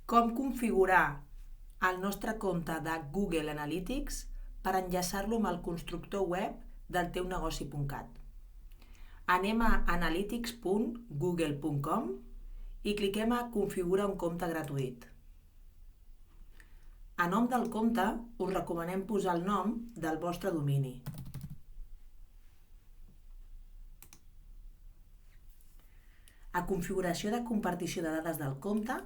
Com configurar el nostre compte de Google Analytics per enllaçar-lo amb el constructor web del teunegoci.cat. Anem a analytics.google.com i cliquem a configurar un compte gratuït. A nom del compte us recomanem posar el nom del vostre domini. A configuració de compartició de dades del compte,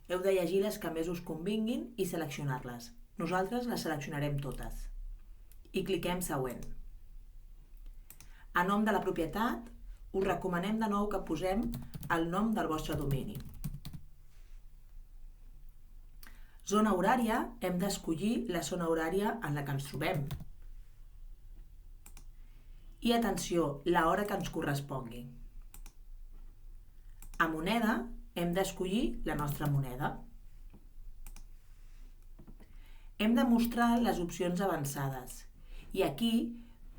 heu de llegir les que més us convinguin i seleccionar-les. Nosaltres les seleccionarem totes. I cliquem següent. A nom de la propietat, us recomanem de nou que posem el nom del vostre domini. Zona horària, hem d'escollir la zona horària en la que ens trobem. I atenció, l'hora que ens correspongui. A moneda, hem d'escollir la nostra moneda. Hem de mostrar les opcions avançades i aquí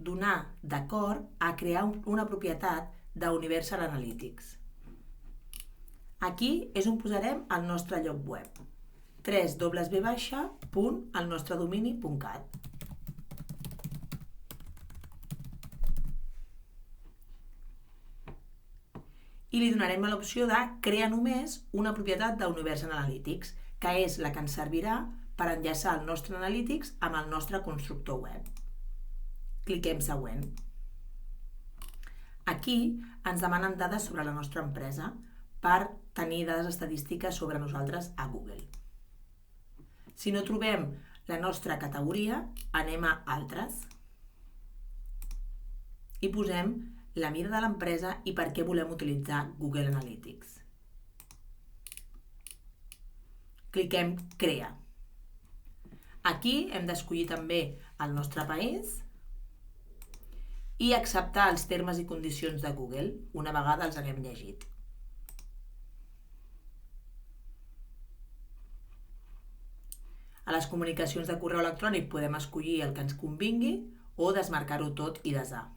donar d'acord a crear una propietat d'Universal Analytics. Aquí és on posarem el nostre lloc web, www.elnostredomini.cat. I li donarem l'opció de crear només una propietat d'Universal Analytics, que és la que ens servirà per enllaçar el nostre Analytics amb el nostre constructor web. Cliquem següent. Aquí ens demanen dades sobre la nostra empresa per tenir dades estadístiques sobre nosaltres a Google. Si no trobem la nostra categoria, anem a Altres i posem la mida de l'empresa i per què volem utilitzar Google Analytics. Cliquem Crear. Aquí hem d'escollir també el nostre país i acceptar els termes i condicions de Google, una vegada els haguem llegit. A les comunicacions de correu electrònic podem escollir el que ens convingui o desmarcar-ho tot i desar.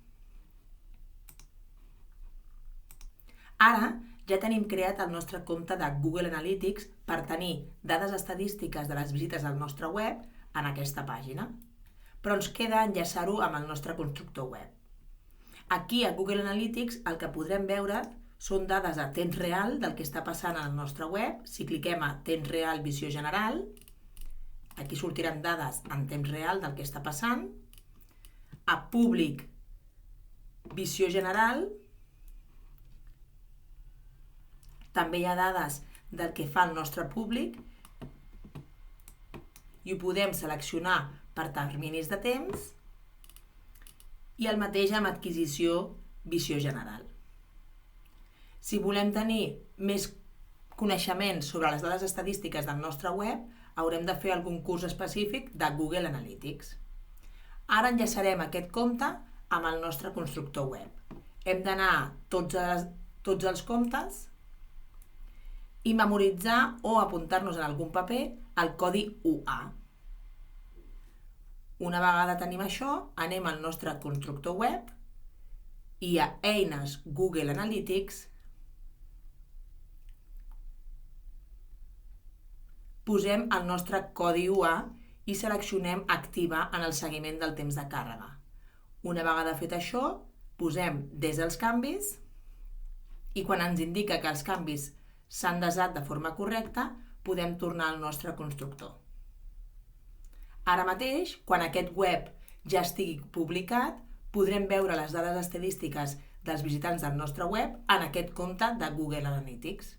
Ara ja tenim creat el nostre compte de Google Analytics per tenir dades estadístiques de les visites al nostre web en aquesta pàgina, però ens queda enllaçar-ho amb el nostre constructor web. Aquí a Google Analytics el que podrem veure són dades a temps real del que està passant al nostre web. Si cliquem a temps real visió general, aquí sortiran dades en temps real del que està passant. A públic visió general també hi ha dades del que fa el nostre públic i ho podem seleccionar per terminis de temps i el mateix amb adquisició visió general. Si volem tenir més coneixements sobre les dades estadístiques del nostre web, haurem de fer algun curs específic de Google Analytics. Ara enllaçarem aquest compte amb el nostre constructor web. Hem d'anar a tots els comptes i memoritzar o apuntar-nos en algun paper el codi UA. Una vegada tenim això, anem al nostre constructor web i a Eines Google Analytics posem el nostre codi UA i seleccionem Activar en el seguiment del temps de càrrega. Una vegada fet això, posem des dels canvis i quan ens indica que els canvis s'han desat de forma correcta, podem tornar al nostre constructor. Ara mateix, quan aquest web ja estigui publicat, podrem veure les dades estadístiques dels visitants del nostre web en aquest compte de Google Analytics.